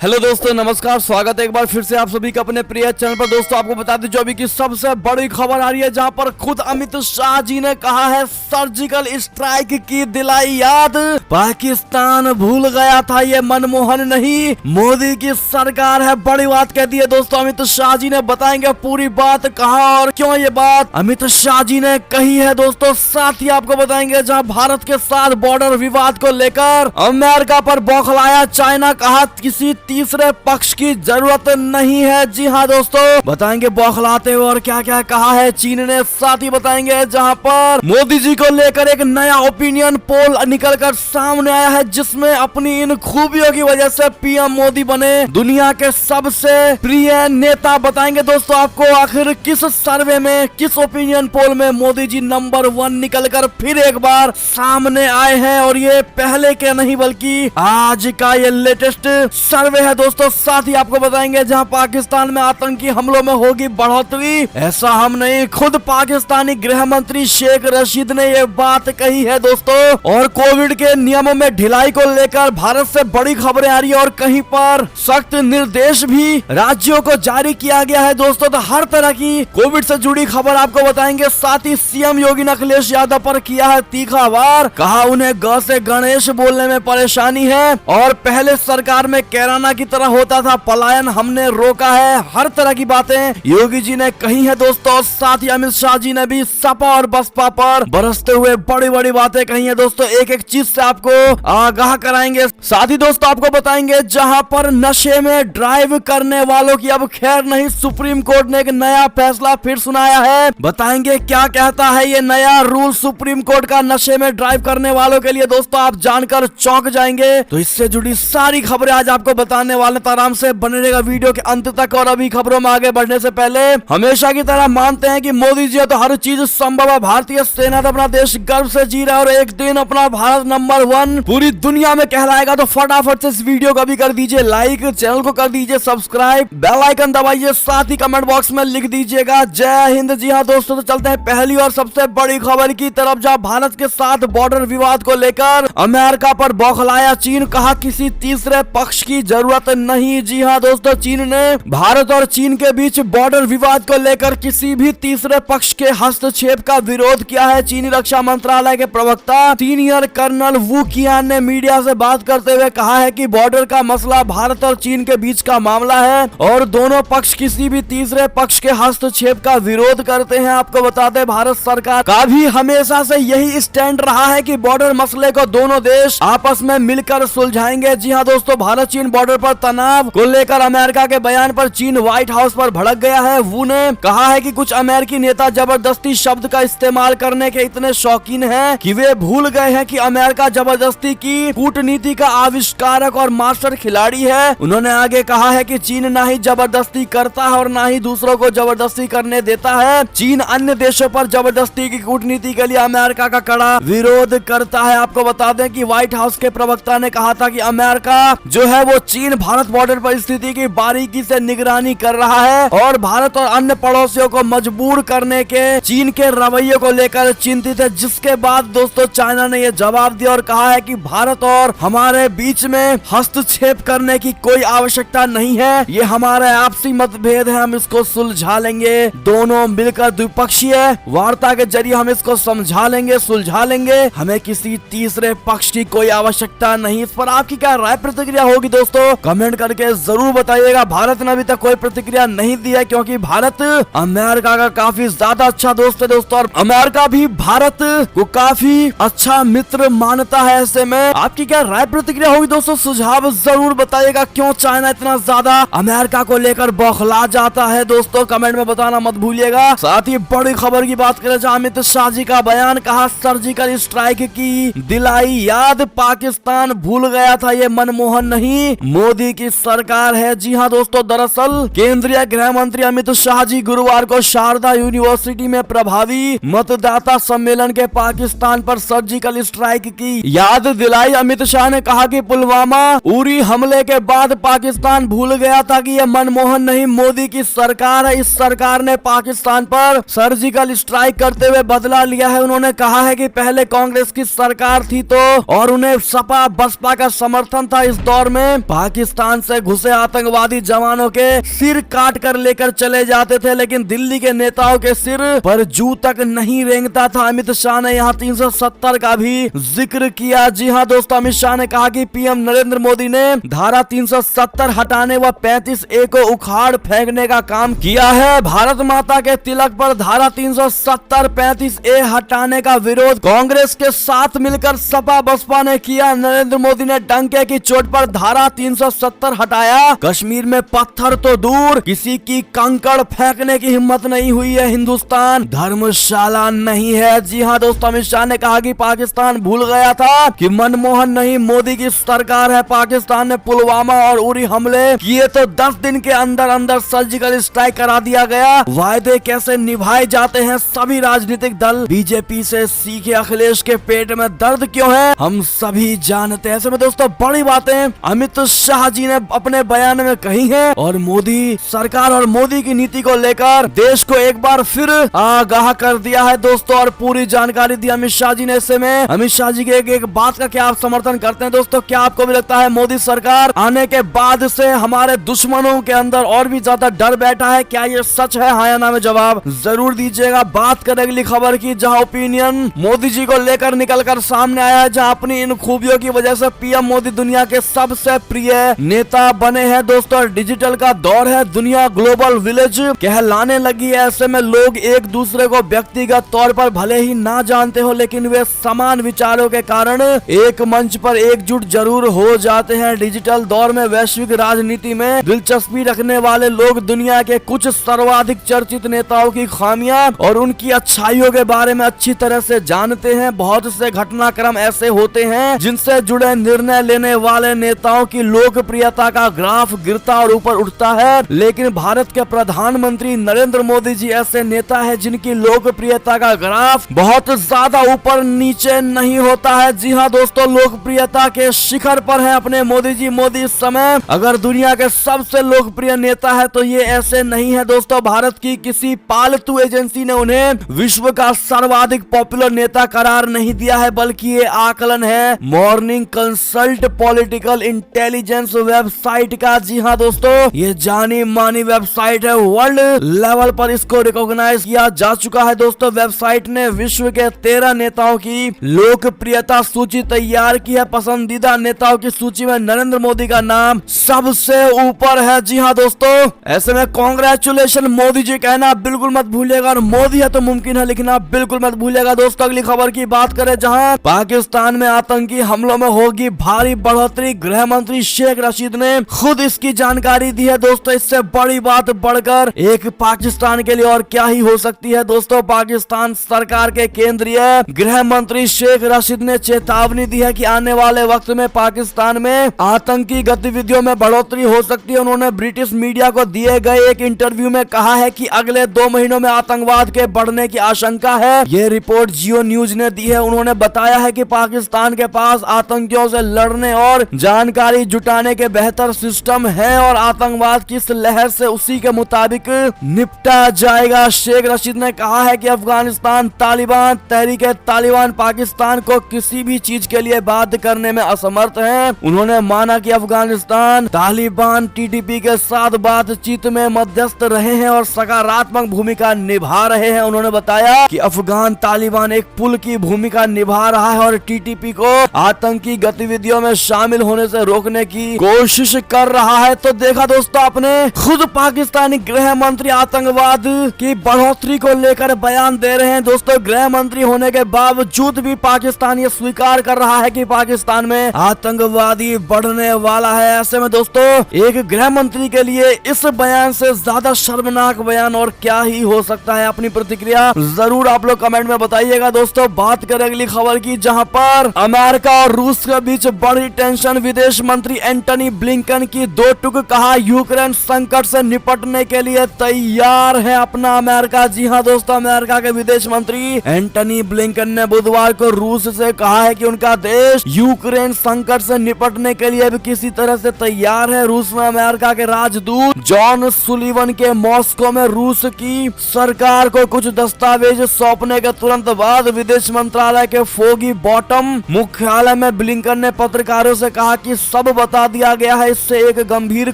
Hello दोस्तों, नमस्कार। स्वागत है एक बार फिर से आप सभी का अपने प्रिय चैनल पर। दोस्तों आपको बता दें जो अभी की सबसे बड़ी खबर आ रही है, जहां पर खुद अमित शाह जी ने कहा है सर्जिकल स्ट्राइक की दिलाई याद, पाकिस्तान भूल गया था ये मनमोहन नहीं, मोदी की सरकार है। बड़ी बात कह दी है दोस्तों अमित शाह जी ने। बताएंगे पूरी बात कहां और क्यों ये बात अमित शाह जी ने कही है दोस्तों। साथ ही आपको बताएंगे जहां भारत के साथ बॉर्डर विवाद को लेकर अमेरिका पर बौखलाया चाइना, कहा किसी तीसरे पक्ष की जरूरत नहीं है। जी हाँ दोस्तों, बताएंगे बौखलाते हुए और क्या क्या कहा है चीन ने। साथ ही बताएंगे जहां पर मोदी जी को लेकर एक नया ओपिनियन पोल निकलकर सामने आया है, जिसमें अपनी इन खूबियों की वजह से पीएम मोदी बने दुनिया के सबसे प्रिय नेता। बताएंगे दोस्तों आपको आखिर किस सर्वे में, किस ओपिनियन पोल में मोदी जी नंबर 1 निकलकर फिर एक बार सामने आए हैं, और ये पहले के नहीं बल्कि आज का ये लेटेस्ट सर्वे है दोस्तों। साथ ही आपको बताएंगे जहां पाकिस्तान में आतंकी हमलों में होगी बढ़ोतरी, ऐसा हम नहीं, खुद पाकिस्तानी गृह मंत्री शेख रशीद ने ये बात कही है दोस्तों। और कोविड के नियमों में ढिलाई को लेकर भारत से बड़ी खबरें आ रही है, और कहीं पर सख्त निर्देश भी राज्यों को जारी किया गया है दोस्तों। तो हर तरह की कोविड से जुड़ी खबर आपको बताएंगे। साथ ही सीएम योगी ने अखिलेश यादव पर किया है तीखा वार, कहा उन्हें ग से गणेश बोलने में परेशानी है, और पहले सरकार में कैराना की तरह होता था पलायन, हमने रोका है। हर तरह की बातें योगी जी ने कही है दोस्तों। साथ ही अमित शाह जी ने भी सपा और बसपा पर बरसते हुए बड़ी बड़ी बातें कही है दोस्तों। एक एक चीज से आपको आगाह कराएंगे। साथ ही दोस्तों आपको बताएंगे जहां पर नशे में ड्राइव करने वालों की अब खैर नहीं, सुप्रीम कोर्ट ने एक नया फैसला फिर सुनाया है। बताएंगे क्या कहता है ये नया रूल सुप्रीम कोर्ट का नशे में ड्राइव करने वालों के लिए दोस्तों, आप जानकर चौंक जाएंगे। तो इससे जुड़ी सारी खबरें आज आपको बताने वाले, तो आराम से बने रहेगा वीडियो के अंत तक। और अभी खबरों में आगे बढ़ने से पहले हमेशा की तरह मानते हैं कि मोदी जी तो हर चीज संभव है। भारतीय सेना तो अपना देश गर्व से जी रहा है, और एक दिन अपना भारत नंबर 1 पूरी दुनिया में कहलाएगा। तो फटाफट से इस वीडियो को भी कर दीजिए लाइक, चैनल को कर दीजिए सब्सक्राइब, बेल आइकन दबाइए, साथ ही कमेंट बॉक्स में लिख दीजिएगा जय हिंद। जी हाँ दोस्तों, तो चलते हैं पहली और सबसे बड़ी खबर की तरफ, जहां भारत के साथ बॉर्डर विवाद को लेकर अमेरिका पर बौखलाया चीन, कहा किसी तीसरे पक्ष की जरूरत नहीं। जी हाँ दोस्तों, चीन ने भारत और चीन के बीच बॉर्डर विवाद को लेकर किसी भी तीसरे पक्ष के हस्तक्षेप का विरोध किया है। चीनी रक्षा मंत्रालय के प्रवक्ता सीनियर कर्नल वू कियान ने मीडिया से बात करते हुए कहा है कि बॉर्डर का मसला भारत और चीन के बीच का मामला है, और दोनों पक्ष किसी भी तीसरे पक्ष के हस्तक्षेप का विरोध करते हैं। आपको बता दें भारत सरकार का भी हमेशा से यही स्टैंड रहा है कि बॉर्डर मसले को दोनों देश आपस में मिलकर सुलझाएंगे। जी हाँ दोस्तों, भारत चीन बॉर्डर पर तनाव को लेकर अमेरिका के बयान पर चीन व्हाइट हाउस पर भड़क गया है। वू ने कहा है कि कुछ अमेरिकी नेता जबरदस्ती शब्द का इस्तेमाल करने के इतने शौकीन हैं कि वे भूल गए हैं कि अमेरिका जबरदस्ती की कूटनीति का आविष्कारक और मास्टर खिलाड़ी है। उन्होंने आगे कहा है कि चीन ना ही जबरदस्ती करता है और ना ही दूसरों को जबरदस्ती करने देता है। चीन अन्य देशों पर जबरदस्ती की कूटनीति के लिए अमेरिका का कड़ा विरोध करता है। आपको बता दें कि व्हाइट हाउस के प्रवक्ता ने कहा था कि अमेरिका जो है वो चीन भारत बॉर्डर पर स्थिति की बारीकी से निगरानी कर रहा है, और भारत और अन्य पड़ोसियों को मजबूर करने के चीन के रवैये को लेकर चिंतित है। जिसके बाद दोस्तों चाइना ने यह जवाब दिया और कहा है कि भारत और हमारे बीच में हस्तक्षेप करने की कोई आवश्यकता नहीं है, ये हमारे आपसी मतभेद है, हम इसको सुलझा लेंगे, दोनों मिलकर द्विपक्षीय वार्ता के जरिए हम इसको समझा लेंगे, सुलझा लेंगे, हमें किसी तीसरे पक्ष की कोई आवश्यकता नहीं। इस पर आपकी क्या राय प्रतिक्रिया होगी दोस्तों, कमेंट करके जरूर बताइएगा। भारत ने अभी तक कोई प्रतिक्रिया नहीं दी है, क्योंकि भारत अमेरिका का काफी ज्यादा अच्छा दोस्त है दोस्तों, और अमेरिका भी भारत को काफी अच्छा मित्र मानता है। ऐसे में आपकी क्या राय प्रतिक्रिया होगी दोस्तों, सुझाव जरूर बताइएगा। क्यों चाइना इतना ज्यादा अमेरिका को लेकर बौखला जाता है दोस्तों, कमेंट में बताना मत भूलिएगा। साथ ही बड़ी खबर की बात करें जहां अमित शाह जी का बयान, कहा सर्जिकल स्ट्राइक की दिलाई याद, पाकिस्तान भूल गया था ये मनमोहन नहीं, मोदी की सरकार है। जी हाँ दोस्तों, दरअसल केंद्रीय गृह मंत्री अमित शाह जी गुरुवार को शारदा यूनिवर्सिटी में प्रभावी मतदाता सम्मेलन के पाकिस्तान पर सर्जिकल स्ट्राइक की याद दिलाई। अमित शाह ने कहा कि पुलवामा उरी हमले के बाद पाकिस्तान भूल गया था कि यह मनमोहन नहीं मोदी की सरकार है। इस सरकार ने पाकिस्तान पर सर्जिकल स्ट्राइक करते हुए बदला लिया है। उन्होंने कहा है कि पहले कांग्रेस की सरकार थी तो और उन्हें सपा बसपा का समर्थन था। इस दौर में पाकिस्तान से घुसे आतंकवादी जवानों के सिर काट कर लेकर चले जाते थे, लेकिन दिल्ली के नेताओं के सिर पर जू तक नहीं रेंगता था। अमित शाह ने यहाँ 370 का भी जिक्र किया। जी हाँ दोस्तों, अमित शाह ने कहा कि पीएम नरेंद्र मोदी ने धारा 370 हटाने व 35A को उखाड़ फेंकने का काम किया है। भारत माता के तिलक पर धारा 370 35A हटाने का विरोध कांग्रेस के साथ मिलकर सपा बसपा ने किया। नरेंद्र मोदी ने डंके की चोट पर धारा 370 हटाया। कश्मीर में पत्थर तो दूर किसी की कंकड़ फेंकने की हिम्मत नहीं हुई है। हिंदुस्तान धर्मशाला नहीं है। जी हाँ दोस्तों, अमित शाह ने कहा कि पाकिस्तान भूल गया था कि मनमोहन नहीं मोदी की सरकार है। पाकिस्तान ने पुलवामा और उरी हमले किए तो 10 दिन के अंदर अंदर सर्जिकल स्ट्राइक करा दिया गया। वायदे कैसे निभाए जाते हैं सभी राजनीतिक दल बीजेपी से सीखे। अखिलेश के पेट में दर्द क्यों है हम सभी जानते हैं। ऐसे में दोस्तों बड़ी बातें अमित शाह जी ने अपने बयान में कही हैं और मोदी सरकार और मोदी की नीति को लेकर देश को एक बार फिर आगाह कर दिया है दोस्तों, और पूरी जानकारी दी अमित शाह जी ने। ऐसे में अमित शाह जी के एक बात का क्या आप समर्थन करते हैं दोस्तों? क्या आपको भी लगता है मोदी सरकार आने के बाद से हमारे दुश्मनों के अंदर और भी ज्यादा डर बैठा है? क्या ये सच है? हाँ या ना में जवाब जरूर दीजिएगा। बात करें अगली खबर की, जहां ओपिनियन मोदी जी को लेकर निकलकर सामने आया है, जहां अपनी इन खूबियों की वजह से पीएम मोदी दुनिया के सबसे प्रिय नेता बने हैं दोस्तों। डिजिटल का दौर है, दुनिया ग्लोबल विलेज कहलाने लगी है। ऐसे में लोग एक दूसरे को व्यक्तिगत तौर पर भले ही ना जानते हो, लेकिन वे समान विचारों के कारण एक मंच पर एकजुट जरूर हो जाते हैं। डिजिटल दौर में वैश्विक राजनीति में दिलचस्पी रखने वाले लोग दुनिया के कुछ सर्वाधिक चर्चित नेताओं की खामियां और उनकी अच्छाइयों के बारे में अच्छी तरह से जानते हैं। बहुत से घटनाक्रम ऐसे होते हैं जिनसे जुड़े निर्णय लेने वाले नेताओं की लोकप्रियता का ग्राफ गिरता और ऊपर उठता है, लेकिन भारत के प्रधानमंत्री नरेंद्र मोदी जी ऐसे नेता है जिनकी लोकप्रियता का ग्राफ बहुत ज्यादा ऊपर नीचे नहीं होता है। जी हाँ दोस्तों, लोकप्रियता के शिखर पर है अपने मोदी जी। मोदी इस समय अगर दुनिया के सबसे लोकप्रिय नेता है तो ये ऐसे नहीं है दोस्तों। भारत की किसी पालतू एजेंसी ने उन्हें विश्व का सर्वाधिक पॉपुलर नेता करार नहीं दिया है, बल्कि ये आकलन है morning consult political intelligence website का। जी हाँ दोस्तों, ये जानी मानी वेबसाइट है, वर्ल्ड लेवल पर इसको रिकॉग्नाइज किया जा चुका है दोस्तों। वेबसाइट ने विश्व के 13 नेताओं की लोकप्रियता सूची तैयार की है। पसंदीदा नेताओं की सूची में नरेंद्र मोदी का नाम सबसे ऊपर है। जी हाँ दोस्तों, ऐसे में कांग्रेचुलेशन मोदी जी कहना बिल्कुल मत भूलिएगा, और मोदी है तो मुमकिन है लिखना बिल्कुल मत भूलिएगा दोस्तों। अगली खबर की बात करें, जहां पाकिस्तान में आतंकी हमलों में होगी भारी बढ़ोतरी, गृह मंत्री शेख रशीद ने खुद इसकी जानकारी दी है दोस्तों। इससे बड़ी बात बढ़कर एक पाकिस्तान के लिए और क्या ही हो सकती है दोस्तों। पाकिस्तान सरकार के केंद्रीय गृह मंत्री शेख रशीद ने चेतावनी दी है कि आने वाले वक्त में पाकिस्तान में आतंकी गतिविधियों में बढ़ोतरी हो सकती है। उन्होंने ब्रिटिश मीडिया को दिए गए एक इंटरव्यू में कहा है कि अगले 2 महीनों में आतंकवाद के बढ़ने की आशंका है। ये रिपोर्ट जियो न्यूज ने दी है। उन्होंने बताया है कि पाकिस्तान के पास आतंकियों से लड़ने और जानकारी जुटाने के बेहतर सिस्टम है और आतंकवाद की इस लहर से उसी के मुताबिक निपटा जाएगा। शेख रशीद ने कहा है कि अफगानिस्तान तालिबान तहरीक तालिबान पाकिस्तान को किसी भी चीज के लिए बाध्य करने में असमर्थ है। उन्होंने माना कि अफगानिस्तान तालिबान टीटीपी के साथ बातचीत में मध्यस्थ रहे हैं और सकारात्मक भूमिका निभा रहे हैं। उन्होंने बताया कि अफगान तालिबान एक पुल की भूमिका निभा रहा है और टीटीपी को आतंकी गतिविधियों में शामिल होने से रोकने की कोशिश कर रहा है। तो देखा दोस्तों आपने, खुद पाकिस्तानी गृह मंत्री आतंकवाद की बढ़ोतरी को लेकर बयान दे रहे हैं दोस्तों। गृह मंत्री होने के बावजूद भी पाकिस्तान ये स्वीकार कर रहा है कि पाकिस्तान में आतंकवादी बढ़ने वाला है। ऐसे में दोस्तों एक गृह मंत्री के लिए इस बयान से ज्यादा शर्मनाक बयान और क्या ही हो सकता है। अपनी प्रतिक्रिया जरूर आप लोग कमेंट में बताइएगा दोस्तों। बात करें अगली खबर की, जहां पर अमेरिका और रूस के बीच बड़ी टेंशन। विदेश मंत्री एंटनी ब्लिंकन की 2 टूक कहा यूक्रेन संकट से निपटने के लिए तैयार है अपना अमेरिका। जी हाँ दोस्तों, अमेरिका के विदेश मंत्री एंटनी ब्लिंकन ने बुधवार को रूस से कहा कहा है कि उनका देश यूक्रेन संकट से निपटने के लिए भी किसी तरह से तैयार है। रूस में अमेरिका के राजदूत जॉन सुलिवन के मॉस्को में रूस की सरकार को कुछ दस्तावेज सौंपने के तुरंत बाद विदेश मंत्रालय के फोगी बॉटम मुख्यालय में ब्लिंकन ने पत्रकारों से कहा कि सब बता दिया गया है, इससे एक गंभीर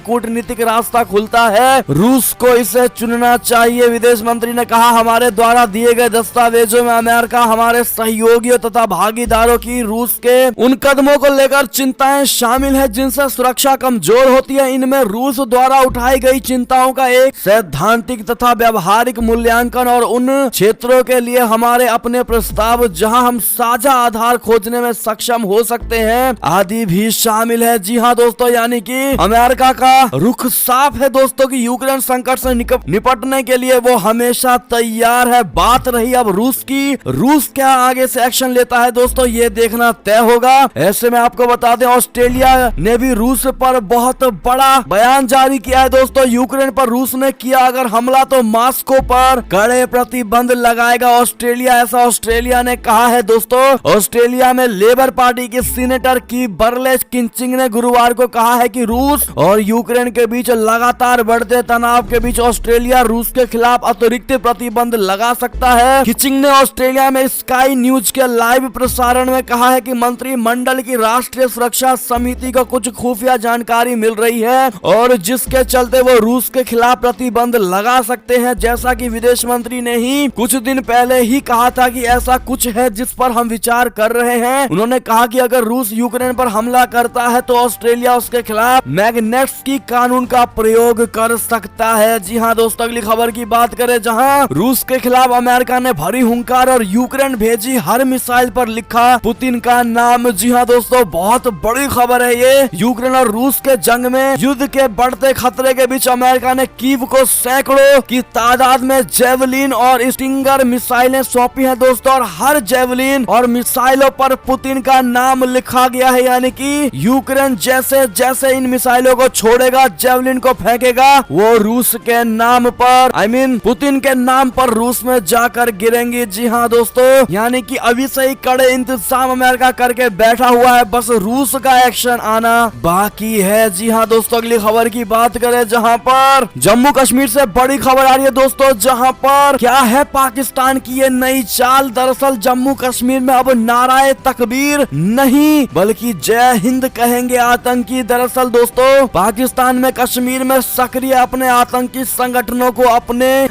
कूटनीतिक रास्ता खुलता है, रूस को इसे चुनना चाहिए। विदेश मंत्री ने कहा, हमारे द्वारा दिए गए दस्तावेजों में अमेरिका हमारे सहयोगियों तथा भागीदारों की रूस के उन कदमों को लेकर चिंताएं शामिल है जिनसे सुरक्षा कमजोर होती है। इनमें रूस द्वारा उठाई गई चिंताओं का एक सैद्धांतिक तथा व्यवहारिक मूल्यांकन और उन क्षेत्रों के लिए हमारे अपने प्रस्ताव जहां हम साझा आधार खोजने में सक्षम हो सकते हैं आदि भी शामिल है। जी हाँ दोस्तों, यानी कि अमेरिका का रुख साफ है दोस्तों कि यूक्रेन संकट से निपटने के लिए वो हमेशा तैयार है। बात रही अब रूस की, रूस क्या आगे से एक्शन लेता है दोस्तों, ये देखना तय होगा। ऐसे में आपको बता दें, ऑस्ट्रेलिया ने भी रूस पर बहुत बड़ा बयान जारी किया है दोस्तों। यूक्रेन पर रूस ने किया अगर हमला तो मॉस्को पर कड़े प्रतिबंध लगाएगा ऑस्ट्रेलिया, ऐसा ऑस्ट्रेलिया ने कहा है दोस्तों। ऑस्ट्रेलिया में लेबर पार्टी के सीनेटर की बर्लेस किंचिंग ने गुरुवार को कहा है कि रूस और यूक्रेन के बीच लगातार बढ़ते तनाव के बीच ऑस्ट्रेलिया रूस के खिलाफ अतिरिक्त प्रतिबंध लगा सकता है। किंचिंग ने ऑस्ट्रेलिया में स्काई न्यूज के लाइव प्रसारण में कहा है कि मंत्रिमंडल की राष्ट्रीय सुरक्षा समिति को कुछ खुफिया जानकारी मिल रही है और जिसके चलते वो रूस के खिलाफ प्रतिबंध लगा सकते हैं। जैसा कि विदेश मंत्री ने ही कुछ दिन पहले ही कहा था कि ऐसा कुछ है जिस पर हम विचार कर रहे हैं। उन्होंने कहा कि अगर रूस यूक्रेन पर हमला करता है तो ऑस्ट्रेलिया उसके खिलाफ मैग्नेट्स्की कानून का प्रयोग कर सकता है। जी हाँ दोस्तों, अगली खबर की बात करें, जहां रूस के खिलाफ अमेरिका ने भरी हुंकार और यूक्रेन भेजी हर मिसाइल पर लिखा पुतिन का नाम। जी हाँ दोस्तों, बहुत बड़ी खबर है ये। यूक्रेन और रूस के जंग में युद्ध के बढ़ते खतरे के बीच अमेरिका ने कीव को सैकड़ों की तादाद में जेवलिन और स्टिंगर मिसाइलें सौंपी हैं दोस्तों, और हर जेवलिन और मिसाइलों पर पुतिन का नाम लिखा गया है। यानी कि यूक्रेन जैसे जैसे इन मिसाइलों को छोड़ेगा, जेवलिन को फेंकेगा, वो रूस के नाम पर पुतिन के नाम पर रूस में जाकर गिरेंगे। जी हाँ दोस्तों, यानी कि अभी से ही कड़े इंतजाम अमेरिका करके बैठा हुआ है, बस रूस का एक्शन आना बाकी है। जी हाँ दोस्तों, अगली खबर की बात करें, जहां पर जम्मू कश्मीर से बड़ी खबर आ रही है दोस्तों, जहां पर क्या है पाकिस्तान की ये नई चाल। दरअसल जम्मू कश्मीर में अब नाराए तकबीर नहीं बल्कि जय हिंद कहेंगे आतंकी। दरअसल दोस्तों, पाकिस्तान में कश्मीर में सक्रिय अपने आतंकी संगठनों को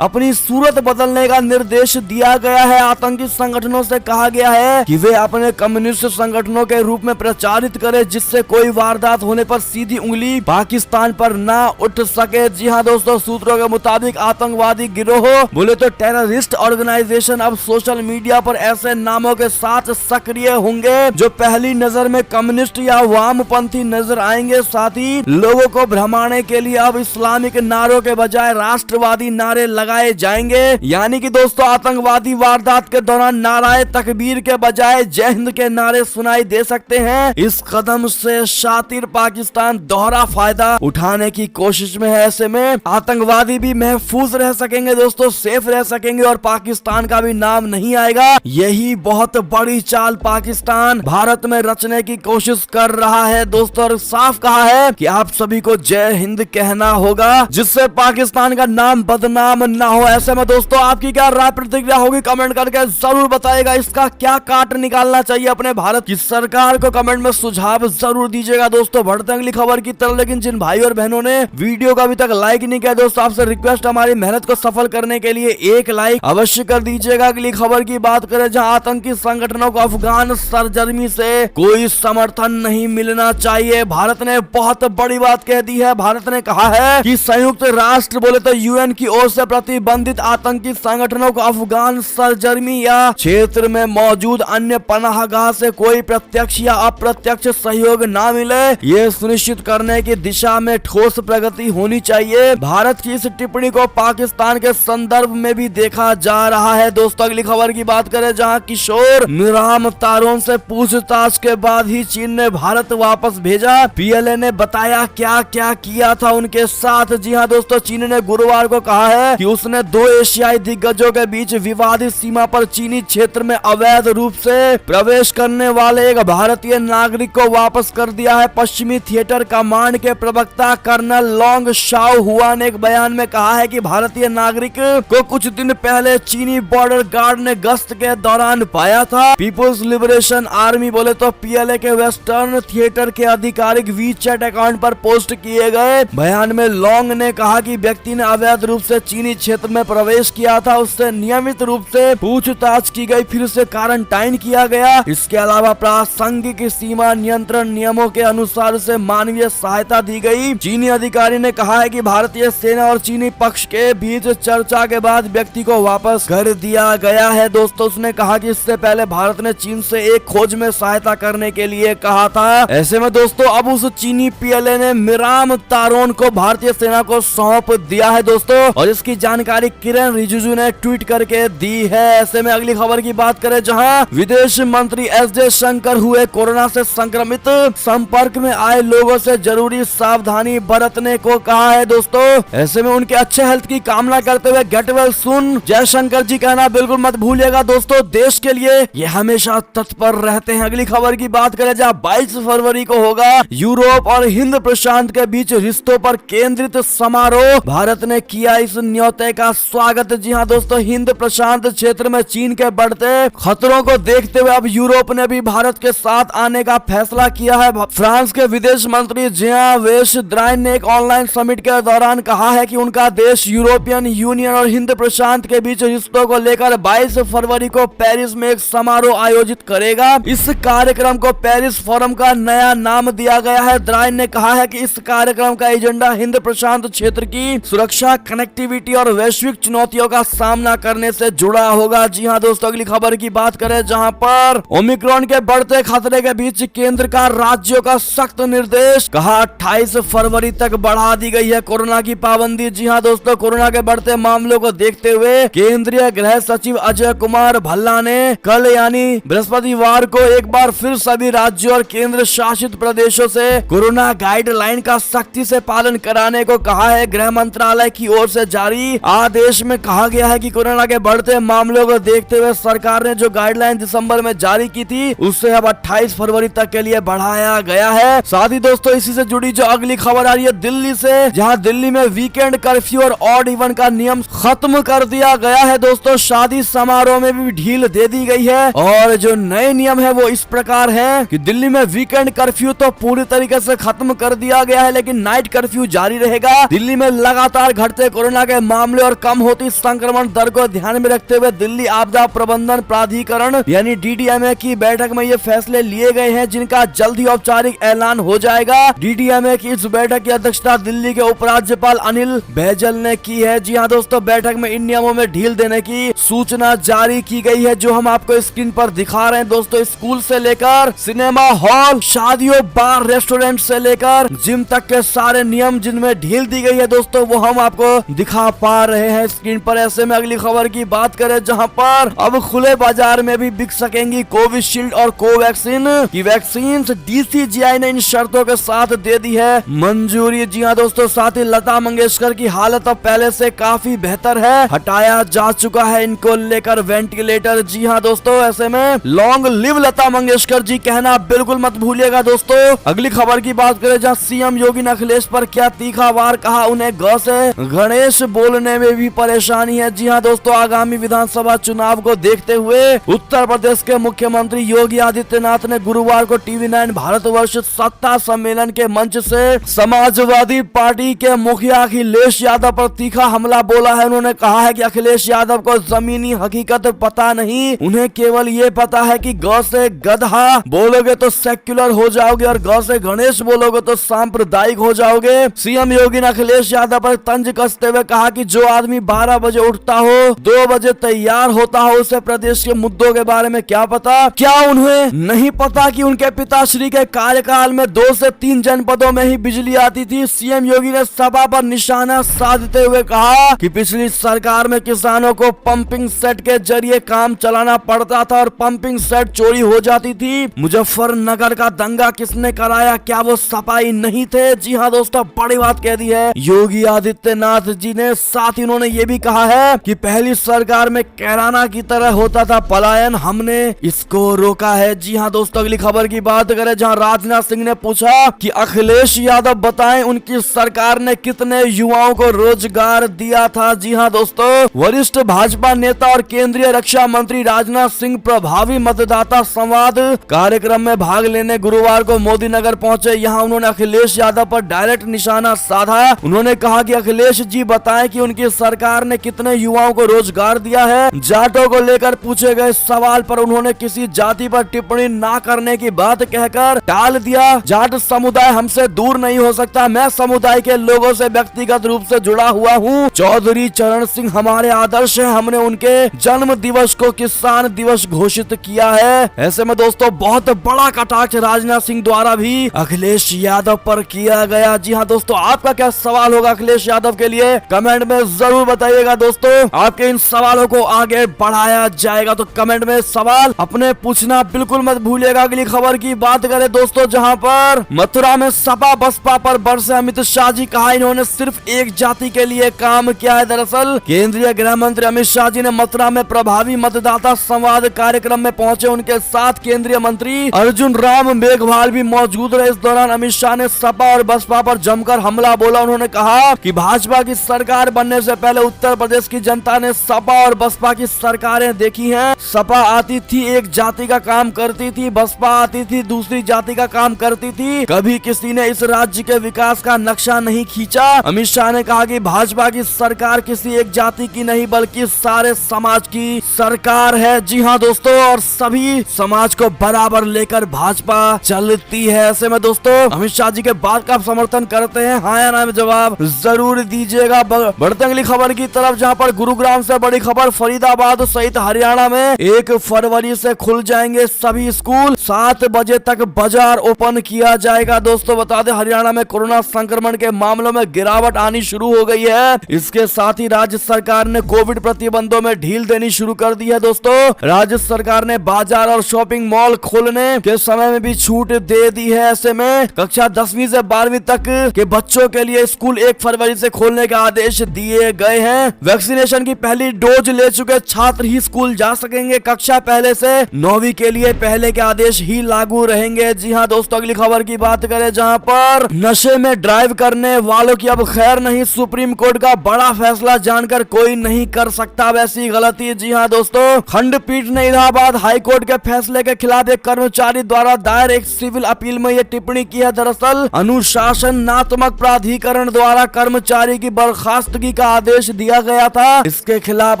अपनी सूरत बदलने का निर्देश दिया गया है। आतंकी संगठनों से कहा गया है कि वे अपने कम्युनिस्ट संगठनों के रूप में प्रचारित करें, जिससे कोई वारदात होने पर सीधी उंगली पाकिस्तान पर ना उठ सके। जी हाँ दोस्तों, सूत्रों के मुताबिक आतंकवादी गिरोह बोले तो टेररिस्ट ऑर्गेनाइजेशन अब सोशल मीडिया पर ऐसे नामों के साथ सक्रिय होंगे जो पहली नजर में कम्युनिस्ट या वामपंथी नजर आएंगे। साथ ही लोगों को भ्रमाने के लिए अब इस्लामिक नारों के बजाय राष्ट्रवादी नारे लगाए जाएंगे। यानी कि दोस्तों, आतंकवादी वारदात के दौरान नाराए तकबीर के बजाय जय हिंद के नारे सुनाई दे सकते हैं। इस कदम से शातिर पाकिस्तान दोहरा फायदा उठाने की कोशिश में है। ऐसे में आतंकवादी भी महफूज रह सकेंगे दोस्तों, सेफ रह सकेंगे और पाकिस्तान का भी नाम नहीं आएगा। यही बहुत बड़ी चाल पाकिस्तान भारत में रचने की कोशिश कर रहा है दोस्तों, और साफ कहा है कि आप सभी को जय हिंद कहना होगा जिससे पाकिस्तान का नाम बदनाम ना हो। ऐसे में दोस्तों, आपकी क्या राय प्रतिक्रिया होगी कमेंट करके जरूर बताएगा। इसका क्या काट निकालना चाहिए अपने भारत की सरकार को, कमेंट में सुझाव जरूर दीजिएगा दोस्तों। बढ़ते अगली खबर की तरफ, लेकिन जिन भाई और बहनों ने वीडियो को अभी तक लाइक नहीं किया दोस्तों, आपसे रिक्वेस्ट, हमारी मेहनत को सफल करने के लिए एक लाइक अवश्य कर दीजिएगा। अगली खबर की बात करें, जहां आतंकी संगठनों को अफगान सरजमी से कोई समर्थन नहीं मिलना चाहिए। भारत ने बहुत बड़ी बात कह दी है। भारत ने कहा है कि संयुक्त राष्ट्र बोले तो यूएन की ओर से प्रतिबंधित आतंकी संगठनों को अफगान सरजमी या क्षेत्र में मौजूद अन्य पनाहगाह से कोई प्रत्यक्ष या अप्रत्यक्ष सहयोग न मिले, ये सुनिश्चित करने की दिशा में ठोस प्रगति होनी चाहिए। भारत की इस टिप्पणी को पाकिस्तान के संदर्भ में भी देखा जा रहा है दोस्तों। अगली खबर की बात करें, जहां किशोर निराम तारों से पूछताछ के बाद ही चीन ने भारत वापस भेजा। पीएलए ने बताया क्या क्या किया था उनके साथ। जी हाँ दोस्तों, चीन ने गुरुवार को कहा है कि उसने दो एशियाई दिग्गजों के बीच विवादित सीमा पर चीनी क्षेत्र में अवैध रूप से प्रवेश करने वाले एक भारतीय नागरिक को वापस कर दिया है। पश्चिमी थिएटर कमांड के प्रवक्ता कर्नल लोंग शाओ हुआ ने एक बयान में कहा है कि भारतीय नागरिक को कुछ दिन पहले चीनी बॉर्डर गार्ड ने गश्त के दौरान पाया था। पीपुल्स लिबरेशन आर्मी बोले तो पीएलए के वेस्टर्न थिएटर के आधिकारिक वीचैट अकाउंट पर पोस्ट किए गए बयान में लोंग ने कहा कि व्यक्ति ने अवैध रूप से चीनी क्षेत्र में प्रवेश किया था, उससे नियमित रूप से पूछताछ की गई, फिर उसे क्वारंटाइन किया गया। इसके अलावा प्रासंगिक सीमा नियंत्रण नियमों के अनुसार उसे मानवीय सहायता दी गई। चीनी अधिकारी ने कहा है कि भारतीय सेना और चीनी पक्ष के बीच चर्चा के बाद व्यक्ति को वापस कर दिया गया है। दोस्तों, उसने कहा कि इससे पहले भारत ने चीन से एक खोज में सहायता करने के लिए कहा था। ऐसे में दोस्तों अब उस चीनी पीएलए ने मिराम तारोन को भारतीय सेना को सौंप दिया है दोस्तों, और इसकी जानकारी किरण रिजिजू ने ट्वीट करके दी है। ऐसे में अगली खबर की बात करें, जहां विदेश मंत्री एस जयशंकर हुए कोरोना से संक्रमित, संपर्क में आए लोगों से जरूरी सावधानी बरतने को कहा है दोस्तों। ऐसे में उनके अच्छे हेल्थ की कामना करते हुए गेट वेल सून जयशंकर जी कहना बिल्कुल मत भूलिएगा दोस्तों, देश के लिए ये हमेशा तत्पर रहते हैं। अगली खबर की बात करें, जहाँ 22 फरवरी को होगा यूरोप और हिंद प्रशांत के बीच रिश्तों पर केंद्रित समारोह, भारत ने किया इस न्योते का स्वागत। जी हाँ दोस्तों, हिंद प्रशांत क्षेत्र में चीन के बढ़ते खतरों को देखते हुए अब यूरोप ने भी भारत के साथ आने का फैसला किया है। फ्रांस के विदेश मंत्री जेन वेस ड्राइन ने एक ऑनलाइन समिट के दौरान कहा है कि उनका देश यूरोपियन यूनियन और हिंद प्रशांत के बीच रिश्तों को लेकर 22 फरवरी को पेरिस में एक समारोह आयोजित करेगा। इस कार्यक्रम को पेरिस फोरम का नया नाम दिया गया है। ड्राइन ने कहा है कि इस कार्यक्रम का एजेंडा हिंद प्रशांत क्षेत्र की सुरक्षा, कनेक्टिविटी और वैश्विक चुनौतियों का सामना करने से जुड़ा होगा। जी हाँ दोस्तों, अगली खबर की बात करें, जहां पर ओमिक्रॉन के बढ़ते खतरे के बीच केंद्र का राज्यों का सख्त निर्देश, कहा 28 फरवरी तक बढ़ा दी गई है कोरोना की पाबंदी। जी हाँ दोस्तों, कोरोना के बढ़ते मामलों को देखते हुए केंद्रीय गृह सचिव अजय कुमार भल्ला ने कल यानी बृहस्पतिवार को एक बार फिर सभी राज्यों और केंद्र शासित प्रदेशों से कोरोना गाइडलाइन का सख्ती से पालन कराने को कहा है। गृह मंत्रालय की ओर से जारी आदेश में कहा गया है कि कोरोना के बढ़ते मामलों को देखते हुए सरकार ने जो गाइडलाइन दिसंबर में जारी की थी उससे अब 28 फरवरी तक के लिए बढ़ाया गया है। साथ ही दोस्तों इसी से जुड़ी जो अगली खबर आ रही है दिल्ली से, जहां दिल्ली में वीकेंड कर्फ्यू और ऑड इवन का नियम खत्म कर दिया गया है। दोस्तों, शादी समारोह में भी ढील दे दी गई है और जो नए नियम है वो इस प्रकार है कि दिल्ली में वीकेंड कर्फ्यू तो पूरी तरीके से खत्म कर दिया गया है, लेकिन नाइट कर्फ्यू जारी रहेगा। दिल्ली में लगातार घटते कोरोना के मामले और कम होती संक्रमण दर को ध्यान में रखते हुए दिल्ली आपदा प्रबंधन प्राधिकरण यानी डीडीएमए की बैठक में ये फैसले लिए गए हैं, जिनका जल्द ही औपचारिक ऐलान हो जाएगा। डीडीएमए की इस बैठक की अध्यक्षता दिल्ली के उपराज्यपाल अनिल बैजल ने की है। जी हाँ दोस्तों, बैठक में इन नियमों में ढील देने की सूचना जारी की गई है, जो हम आपको स्क्रीन पर दिखा रहे हैं। दोस्तों, स्कूल से लेकर सिनेमा हॉल, शादियों, बार, रेस्टोरेंट से लेकर जिम तक के सारे नियम जिनमें ढील दी गई है दोस्तों, वो हम आपको दिखा पा रहे हैं स्क्रीन पर। ऐसे में अगली खबर की बात करें, जहां पर अब खुले बाजार में भी बिक सकेंगी कोविशील्ड और कोवैक्सीन की वैक्सीन। डीसीजीआई ने इन शर्तों के साथ दे दी है मंजूरी। जी हाँ दोस्तों, साथ ही लता मंगेशकर की हालत अब पहले से काफी बेहतर है, हटाया जा चुका है इनको लेकर वेंटिलेटर। जी हाँ दोस्तों, ऐसे में लॉन्ग लिव लता मंगेशकर जी कहना बिल्कुल मत भूलिएगा दोस्तों। अगली खबर की बात करें, जहाँ सीएम योगी ने अखिलेश पर क्या तीखा वार, कहा उन्हें ग से गणेश बोलने में भी परेशानी है। जी हाँ दोस्तों, आगामी विधानसभा चुनाव को देखते हुए उत्तर प्रदेश के मुख्यमंत्री योगी आदित्यनाथ ने गुरुवार को टीवी 9 भारतवर्ष सत्ता सम्मेलन के मंच से समाजवादी पार्टी के मुखिया अखिलेश यादव पर तीखा हमला बोला है। उन्होंने कहा है कि अखिलेश यादव को जमीनी हकीकत पता नहीं, उन्हें केवल ये पता है कि ग से गधा बोलोगे तो सेक्युलर हो जाओगे और ग से गणेश बोलोगे तो सांप्रदायिक हो जाओगे। सीएम योगी ने अखिलेश यादव पर तंज कसते हुए कहा कि जो आदमी 12 बजे उठता हो, 2 बजे तैयार होता हो, उसे प्रदेश के मुद्दों के बारे में क्या पता? क्या उन्हें नहीं पता कि उनके पिताश्री के कार्यकाल में 2 से 3 जनपदों में ही बिजली आती थी? सीएम योगी ने सभा पर निशाना साधते हुए कहा कि पिछली सरकार में किसानों को पंपिंग सेट के जरिए काम चलाना पड़ता था और पंपिंग सेट चोरी हो जाती थी। मुजफ्फरनगर का दंगा किसने कराया? क्या वो सपाई नहीं थे? जी हाँ दोस्तों, बड़ी बात कह दी है योगी आदित्यनाथ जी ने। साथ ही उन्होंने ये भी कहा है कि पहली सरकार में कैराना की तरह होता था पलायन, हमने इसको रोका है। जी हाँ दोस्तों, अगली खबर की बात करें जहां राजनाथ सिंह ने पूछा कि अखिलेश यादव बताएं उनकी सरकार ने कितने युवाओं को रोजगार दिया था। जी हाँ दोस्तों, वरिष्ठ भाजपा नेता और केंद्रीय रक्षा मंत्री राजनाथ सिंह प्रभावी मतदाता संवाद कार्यक्रम में भाग लेने गुरुवार को मोदी नगर पहुंचे। यहाँ उन्होंने अखिलेश यादव पर डायरेक्ट निशाना साधा। उन्होंने कहा कि अखिलेश जी बताएं कि उनकी सरकार ने कितने युवाओं को रोजगार दिया है। जाटों को लेकर पूछे गए सवाल पर उन्होंने किसी जाति पर टिप्पणी ना करने की बात कहकर टाल दिया। जाट समुदाय हमसे दूर नहीं हो सकता, मैं समुदाय के लोगों से व्यक्तिगत रूप से जुड़ा हुआ हूँ। चौधरी चरण सिंह हमारे आदर्श है, हमने उनके जन्म दिवस को किसान दिवस घोषित किया है। ऐसे में दोस्तों बहुत बड़ा कटाक्ष राजनाथ सिंह द्वारा भी अखिलेश यादव पर किया गया। जी हाँ दोस्तों, आपका क्या सवाल होगा अखिलेश यादव के लिए कमेंट में जरूर बताइएगा। दोस्तों आपके इन सवालों को आगे बढ़ाया जाएगा, तो कमेंट में सवाल अपने पूछना बिल्कुल मत भूलिएगा। अगली खबर की बात करें दोस्तों, जहां पर मथुरा में सपा बसपा पर बरसे अमित शाह जी, कहा इन्होंने सिर्फ एक जाति के लिए काम किया है। दरअसल केंद्रीय गृह मंत्री अमित शाह जी ने मथुरा में प्रभावी मतदाता संवाद कार्यक्रम में पहुंचे। उनके साथ केंद्रीय मंत्री अर्जुन राम मेघवाल भी मौजूद रहे। इस दौरान अमित शाह ने सपा और बसपा पर जमकर हमला बोला। उन्होंने कहा कि भाजपा की सरकार बनने से पहले उत्तर प्रदेश की जनता ने सपा और बसपा की सरकारें देखी हैं। सपा आती थी एक जाति का काम करती थी, बसपा आती थी दूसरी जाति का काम करती थी, कभी किसी ने इस राज्य के विकास का नक्शा नहीं खींचा। अमित शाह ने कहा कि भाजपा की सरकार किसी एक जाति की नहीं बल्कि सारे समाज की सरकार है। जी हाँ दोस्तों, और सभी समाज को बराबर लेकर भाजपा चलती है। ऐसे में दोस्तों अमित शाह जी के बात का आप समर्थन करते हैं, हाँ या ना में जवाब जरूर दीजिएगा। बढ़ते अगली खबर की तरफ, जहाँ पर गुरुग्राम से बड़ी खबर, फरीदाबाद सहित हरियाणा में 1 फरवरी से खुल जाएंगे सभी स्कूल, 7 बजे तक बाजार ओपन किया जाएगा। दोस्तों बता दें हरियाणा में कोरोना संक्रमण के मामलों में गिरावट आनी शुरू हो गई है। इसके साथ ही राज्य सरकार ने कोविड प्रतिबंधों में ढील देनी शुरू कर दी है। दोस्तों राज्य सरकार ने बाजार और शॉपिंग मॉल खोलने के समय में भी छूट दे दी है। ऐसे में कक्षा 10वीं से 12वीं तक के बच्चों के लिए स्कूल 1 फरवरी से खोलने के आदेश दिए गए हैं। वैक्सीनेशन की पहली डोज ले चुके छात्र ही स्कूल जा सकेंगे। कक्षा पहले से 9वीं के लिए पहले के आदेश ही लागू रहेंगे। जी हाँ दोस्तों, अगली खबर की बात करें, जहाँ पर नशे में ड्राइव करने वालों की अब खैर नहीं, सुप्रीम कोर्ट का बड़ा फैसला जानकर कोई नहीं कर सकता वैसी गलती। जी हाँ दोस्तों, खंडपीठ ने इलाहाबाद हाई कोर्ट के फैसले के खिलाफ एक कर्मचारी द्वारा दायर एक सिविल अपील में यह टिप्पणी की है। दरअसल अनुशासनात्मक प्राधिकरण द्वारा कर्मचारी की बर्खास्तगी का आदेश दिया गया था। इसके खिलाफ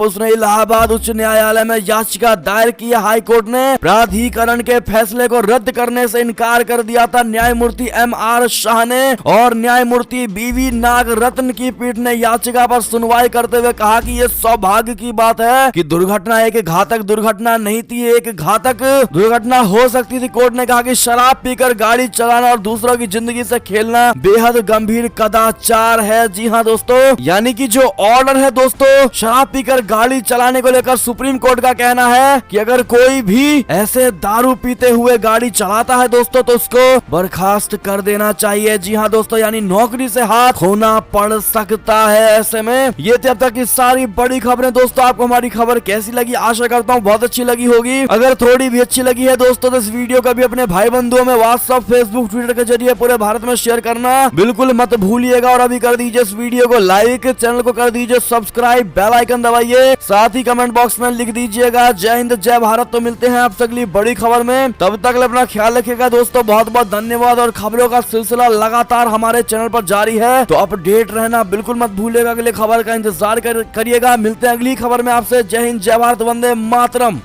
उसने इलाहाबाद उच्च न्यायालय में याचिका दायर की। हाई कोर्ट ने प्राधिकरण के फैसले को रद्द करने से इनकार कर दिया था। न्यायमूर्ति M.R. शाह ने और न्यायमूर्ति B.V. नागरत्न की पीठ ने याचिका पर सुनवाई करते हुए कहा कि यह सौभाग्य की बात है कि दुर्घटना एक घातक दुर्घटना नहीं थी, एक घातक दुर्घटना हो सकती थी। कोर्ट ने कहा कि शराब पीकर गाड़ी चलाना और दूसरों की जिंदगी से खेलना बेहद गंभीर कदाचार है। जी हाँ दोस्तों, यानी कि जो ऑर्डर है दोस्तों शराब पीकर गाड़ी चलाने को लेकर सुप्रीम कोर्ट का कहना है कि अगर कोई भी ऐसे दारू पीते हुए गाड़ी चलाता है दोस्तों तो उसको बर्खास्त कर देना चाहिए। जी हाँ दोस्तों, यानी नौकरी से हाथ धोना पड़ सकता है। ऐसे में ये थी अब तक की सारी बड़ी खबरें। दोस्तों आपको हमारी खबर कैसी लगी, आशा करता हूँ बहुत अच्छी लगी होगी। अगर थोड़ी भी अच्छी लगी है दोस्तों तो इस वीडियो को भी अपने भाई बंधुओं में व्हाट्सएप, फेसबुक, ट्विटर के जरिए पूरे भारत में शेयर करना बिल्कुल मत भूलिएगा। और अभी कर दीजिए इस वीडियो को लाइक, चैनल को कर दीजिए सब्सक्राइब, बेल आइकन दबाइए, साथ ही कमेंट बॉक्स में लिख दीजिएगा जय हिंद जय भारत। तो मिलते हैं आपसे अगली बड़ी खबर में, तब तक अपना ख्याल रखिएगा दोस्तों। बहुत बहुत धन्यवाद। और खबरों का सिलसिला लगातार हमारे चैनल पर जारी है, तो अपडेट रहना बिल्कुल मत भूलिएगा। अगली खबर का इंतजार करिएगा। मिलते हैं अगली खबर में आपसे। जय हिंद जय भारत, वंदे मातरम।